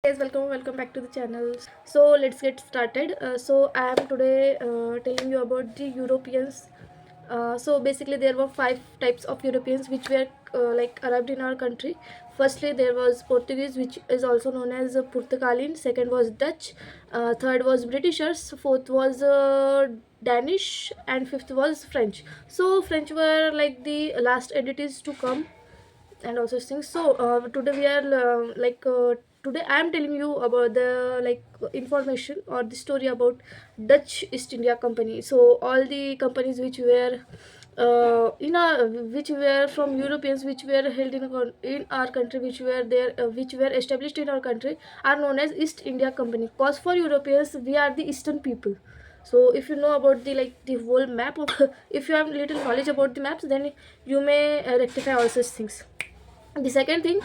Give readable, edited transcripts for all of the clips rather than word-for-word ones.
Guys, welcome back to the channel. So let's get started. I am today telling you about the Europeans. So basically there were five types of Europeans which were arrived in our country. Firstly there was Portuguese, which is also known as Portugalin. Second was Dutch. Third was Britishers. Fourth was Danish, and fifth was French. So French were like the last entities to come and also things. Today we are today I am telling you about the information or the story about Dutch East India Company. So all the companies which were from Europeans, which were held in our country, which were established in our country, are known as East India Company. Cause for Europeans, we are the Eastern people. So if you know about the whole map of if you have little knowledge about the maps, then you may rectify all such things. The second thing,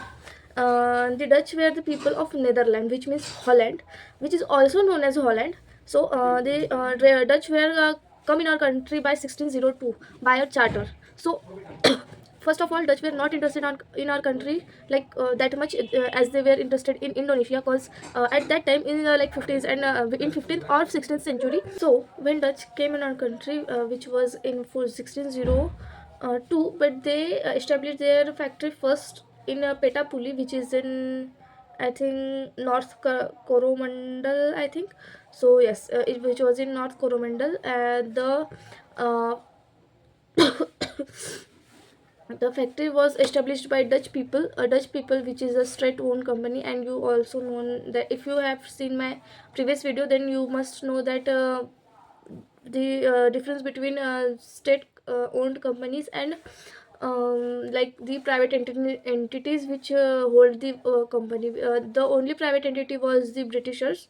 the Dutch were the people of Netherlands, which means Holland, which is also known as Holland. The Dutch were come in our country by 1602 by a charter. So first of all, Dutch were not interested in our country that much as they were interested in Indonesia, because at that time in 15th and in 15th or 16th century. So when Dutch came in our country, which was in for 1602, but they established their factory first in Petapuli, which is in, I think, North Coromandel, I think. So yes, which was in North Coromandel. The uh, the factory was established by Dutch people, which is a state-owned company. And you also know that if you have seen my previous video, then you must know that the difference between state-owned companies and the private entities which hold the company. The only private entity was the Britishers,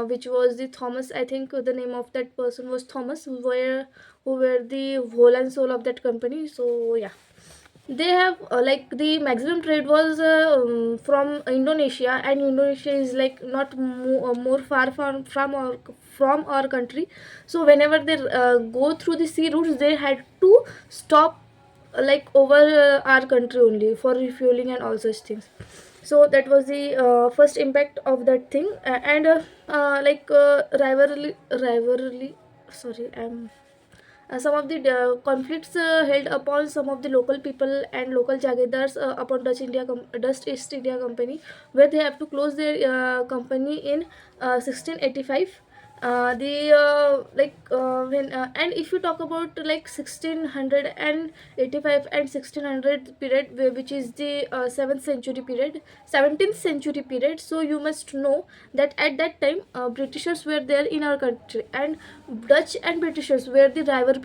which was the Thomas. I think the name of that person was Thomas, who were the whole and soul of that company. So yeah, they have the maximum trade was from Indonesia, and Indonesia is like not more far from our country. So whenever they go through the sea routes, they had to stop over our country only for refueling and all such things. So that was the first impact of that thing. And rivalry, sorry, I'm some of the conflicts held upon some of the local people and local jagirdars upon Dutch East India Company, where they have to close their company in 1685. The like when And if you talk about 1685 and 1600 period, which is the 7th century period, 17th century period, so you must know that at that time Britishers were there in our country, and Dutch and Britishers were the rival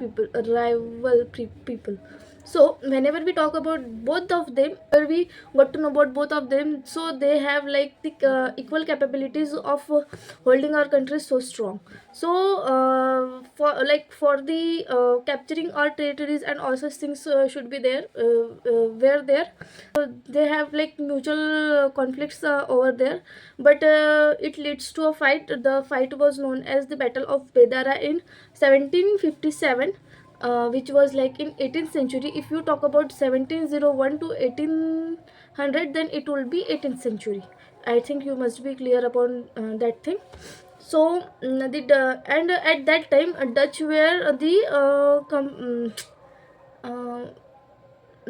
people. So whenever we talk about both of them, where we got to know about both of them, so they have the equal capabilities of holding our country so strong. So for the capturing our territories and all such things should be there, were there. They have mutual conflicts over there, but it leads to a fight. The fight was known as the Battle of Bedara in 1757, which was in 18th century. If you talk about 1701 to 1800, then it will be 18th century. I think you must be clear upon that thing. So and at that time Dutch were the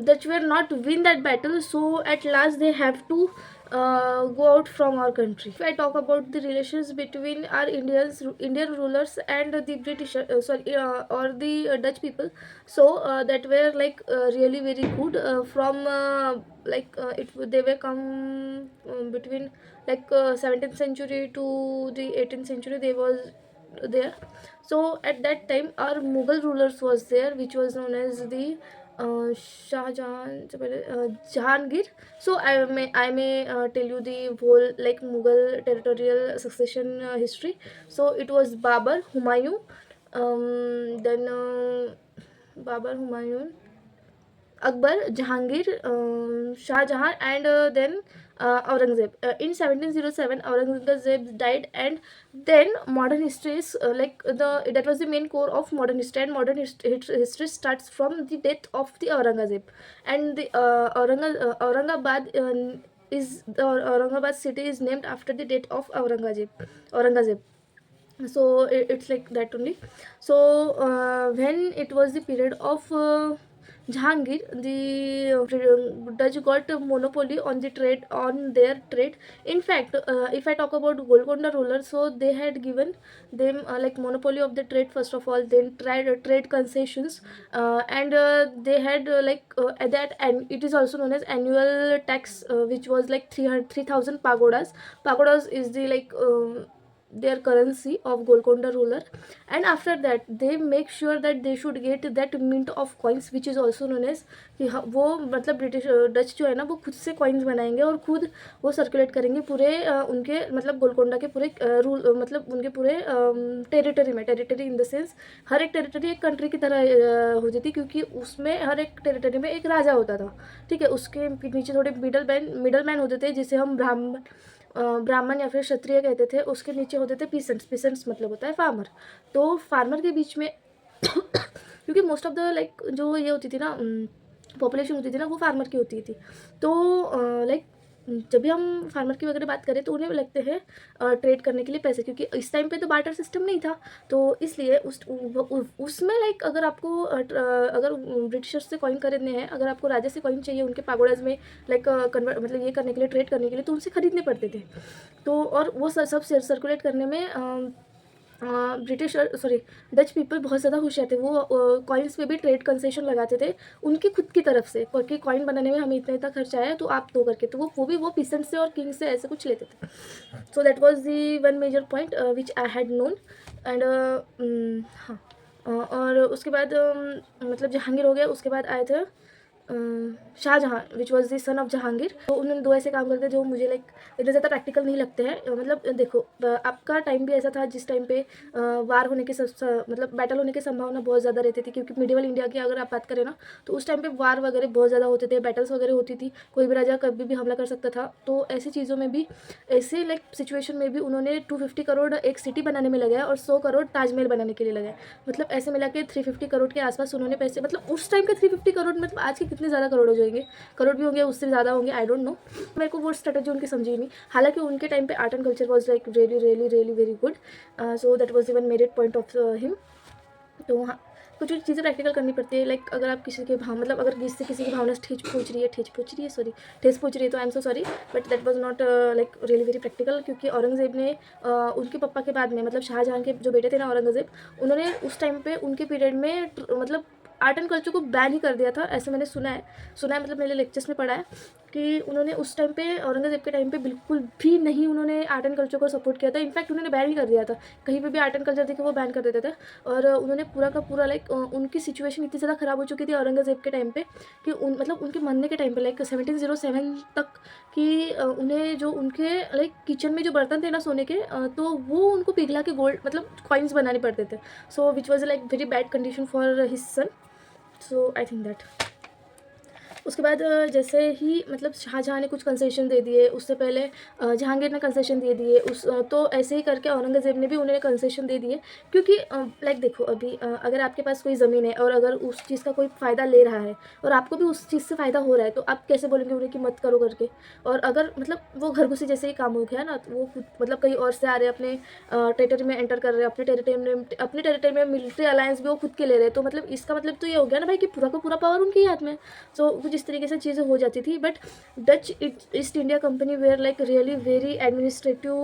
Dutch were not win that battle, so at last they have to go out from our country. If I talk about the relations between our Indian rulers and the British, or the Dutch people, so that were really very good. From it They were come between 17th century to the 18th century. They was there. So at that time our Mughal rulers was there, which was known as the Shah Jahan, Jahangir. So I may tell you the whole Mughal territorial succession history. So it was Babur, Humayun, then Babur, Humayun, Akbar, Jahangir, Shah Jahan, and then Aurangzeb. In 1707, Aurangzeb died, and then modern history is that was the main core of modern history. And history starts from the death of the Aurangzeb, and the Aurangabad. is the Aurangabad city is named after the date of Aurangzeb. So it's like that only. So when it was the period of Jahangir, the Dutch got a monopoly on the trade, on their trade. In fact, if I talk about Golconda rulers, so they had given them like monopoly of the trade first of all, then trade concessions, and they had at that, and it is also known as annual tax, which was like 3,000 pagodas. Pagodas is the their currency of Golconda ruler. And after that they make sure that they should get that mint of coins, which is also known as कि वो मतलब British Dutch जो है ना, वो खुद से coins बनाएंगे और खुद वो सर्कुलेट करेंगे पूरे उनके मतलब गोलकोंडा के पूरे रूल मतलब उनके पूरे टेरिटरी में। टेरिटरी इन द सेंस हर एक टेरिटरी एक कंट्री की तरह होती थी, क्योंकि उसमें हर एक टेरिटरी में एक राजा होता था, ठीक है। उसके नीचे थोड़े मिडल मैन होते थे, जिसे हम ब्राह्मण या फिर क्षत्रिय कहते थे। उसके नीचे होते थे पीसेंट्स। पीसेंट्स मतलब होता है फार्मर। तो फार्मर के बीच में क्योंकि मोस्ट ऑफ द जो ये होती थी ना पॉपुलेशन होती थी ना, वो फार्मर की होती थी। तो जब भी हम फार्मर की वगैरह बात करें तो उन्हें लगते हैं ट्रेड करने के लिए पैसे, क्योंकि इस टाइम पे तो बार्टर सिस्टम नहीं था। तो इसलिए उसमें अगर आपको अगर ब्रिटिशर्स से कॉइन खरीदने हैं, अगर आपको राजा से कॉइन चाहिए उनके पागोडाज में कन्वर्ट मतलब ये करने के लिए, ट्रेड करने के लिए, तो उनसे खरीदने पड़ते थे। तो और वो सब सर्कुलेट करने में ब्रिटिश सॉरी डच पीपल बहुत ज़्यादा होशियार थे। वो कॉइन्स पे भी ट्रेड कंसेशन लगाते थे उनकी खुद की तरफ से, क्योंकि कॉइन बनाने में हमें इतना खर्चा आया तो आप दो करके। तो वो पीसेंट से और किंग से ऐसे कुछ लेते थे। So that was the one major point which I had known. And हाँ, और उसके बाद मतलब जहांगीर हो गया। उसके बाद आए थे Shahjahan, which was the son of Jahangir. तो उन्होंने दो ऐसे काम करते जो मुझे इतने ज़्यादा प्रैक्टिकल नहीं लगते हैं। मतलब देखो आपका टाइम भी ऐसा था जिस टाइम पे वार होने की मतलब बैटल होने की संभावना बहुत ज़्यादा रहती थी, क्योंकि मिडिवल इंडिया की अगर आप बात करें ना, तो उस टाइम पे वार वगैरह बहुत ज़्यादा होते थे, बैटल्स वगैरह होती थी, कोई भी राजा कभी भी हमला कर सकता था। तो ऐसी चीज़ों में भी, ऐसे सिचुएशन में भी उन्होंने 250 करोड़ एक सिटी बनाने में लगाया और 100 करोड़ ताजमहल बनाने के लिए लगाया। मतलब ऐसे मिला के 350 करोड़ के आसपास उन्होंने पैसे, मतलब उस टाइम के 350 करोड़ मतलब आज के कितने ज़्यादा करोड़ हो जाएंगे, करोड़ भी होंगे, उससे ज़्यादा होंगे, आई डोंट नो। मेरे को वो स्ट्रेटेजी उनकी समझी नहीं। हालांकि उनके टाइम पे art and culture was really really really very good. So that was even merit point of him. तो हाँ, कुछ कुछ चीज़ें प्रैक्टिकल करनी पड़ती है। अगर आप किसी के मतलब अगर किसी की भावना ठेस पहुँच रही है तो I am so sorry, but that was not really very practical. क्योंकि औरंगज़ेब ने उनके पापा के बाद में, मतलब शाहजहाँ के जो बेटे थे ना औरंगज़ेब, उन्होंने उस टाइम पे उनके पीरियड में मतलब आर्ट एंड कल्चर को बैन ही कर दिया था, ऐसे मैंने सुना है मतलब मेरे लेक्चर्स में पढ़ा है कि उन्होंने उस टाइम पे औरंगज़ेब के टाइम पे बिल्कुल भी नहीं उन्होंने आर्ट एंड कल्चर को सपोर्ट किया था। इनफैक्ट उन्होंने बैन ही कर दिया था, कहीं पे भी आर्ट एंड कल्चर देखे वो बैन कर देते थे। और उन्होंने पूरा का पूरा उनकी सिचुएशन इतनी ज़्यादा ख़राब हो चुकी थी औरंगज़ेब के टाइम पे कि मतलब उनके मरने के टाइम पे 1707 तक कि उन्हें जो उनके किचन में जो बर्तन थे ना सोने के, तो वो उनको पिघला के गोल्ड मतलब कॉइन्स बनाने पड़ते थे। So which was very bad condition for his son. So I think that उसके बाद जैसे ही मतलब शाहजहाँ ने कुछ कंसेशन दे दिए, उससे पहले जहांगीर ने कंसेशन दे दिए, तो ऐसे ही करके औरंगज़ेब ने भी उन्हें कंसेशन दे दिए। क्योंकि देखो अभी अगर आपके पास कोई ज़मीन है और अगर उस चीज़ का कोई फ़ायदा ले रहा है और आपको भी उस चीज़ से फ़ायदा हो रहा है, तो आप कैसे बोलेंगे उन्हें कि मत करो करके। और अगर मतलब वो घरघुसी जैसे ही काम हो गया ना, तो वो खुद मतलब कहीं और से आ रहे हैं, अपने टेरिटरी में एंटर कर रहे हैं, अपने टेरिटरी में मिलिट्री अलायंस भी वो खुद के ले रहे हैं। तो मतलब इसका मतलब तो ये हो गया ना भाई कि पूरा का पूरा पावर उनके ही हाथ में। सो कुछ इस तरीके से चीज़ें हो जाती थी। But Dutch East India company were really very administrative,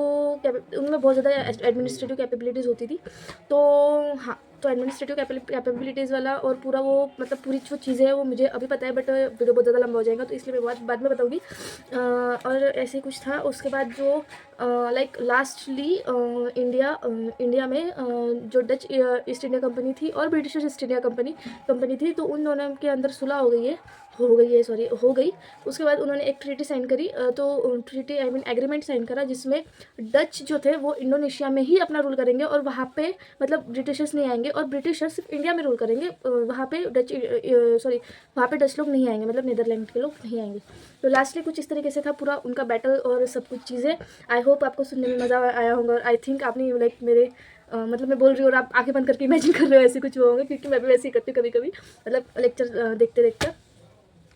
उनमें बहुत ज़्यादा एडमिनिस्ट्रेटिव कैपेबिलिटीज़ होती थी। तो हाँ, तो एडमिनिस्ट्रेटिव कैपेबिलिटीज़ वाला और पूरा वो मतलब पूरी जो चीज़ें हैं वो मुझे अभी पता है, बट वीडियो बहुत ज़्यादा लंबा हो जाएगा, तो इसलिए मैं बाद में बताऊँगी। और ऐसे ही कुछ था। उसके बाद जो लास्टली इंडिया में जो डच ईस्ट इंडिया कंपनी थी और ब्रिटिश ईस्ट इंडिया कंपनी थी, तो उन दोनों के अंदर सुलह हो गई। उसके बाद उन्होंने एक ट्रीटी साइन करी, तो treaty I mean agreement sign करा, जिसमें डच जो थे वो इंडोनेशिया में ही अपना रूल करेंगे और वहाँ पे मतलब ब्रिटिशर्स नहीं आएंगे, और ब्रिटिशर्स सिर्फ इंडिया में रूल करेंगे। वहाँ पे डच लोग नहीं आएंगे, मतलब नीदरलैंड के लोग नहीं आएंगे। तो लास्टली कुछ इस तरीके से था पूरा उनका बैटल और सब कुछ चीज़ें। आई होप आपको सुनने में मज़ा आया होगा, और आई थिंक आपने मेरे मतलब मैं बोल रही हूँ और आप आंखें बंद करके इमेजिन कर रहे हो ऐसे कुछ होंगे, क्योंकि मैं भी वैसे ही करती हूँ कभी कभी, मतलब लेक्चर देखते देखते।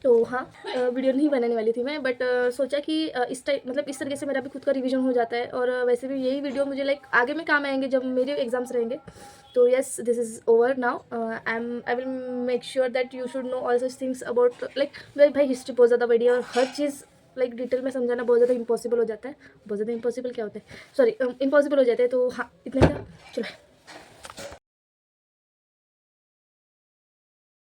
तो हाँ, वीडियो नहीं बनाने वाली थी मैं, बट सोचा कि इस टाइप मतलब इस तरीके से मेरा भी खुद का रिवीजन हो जाता है, और वैसे भी यही वीडियो मुझे लाइक आगे में काम आएंगे जब मेरे एग्जाम्स रहेंगे। तो yes, this is over now. I will make sure that you should know all such things about like मेरे भाई हिस्ट्री बहुत ज़्यादा बड़ी है, और हर चीज़ लाइक डिटेल में समझाना बहुत ज़्यादा इम्पॉसिबल हो जाता है। बहुत ज़्यादा इम्पॉसिबल क्या होता है, सॉरी, इम्पॉसिबल हो जाता है। तो हाँ, इतना था, चलो।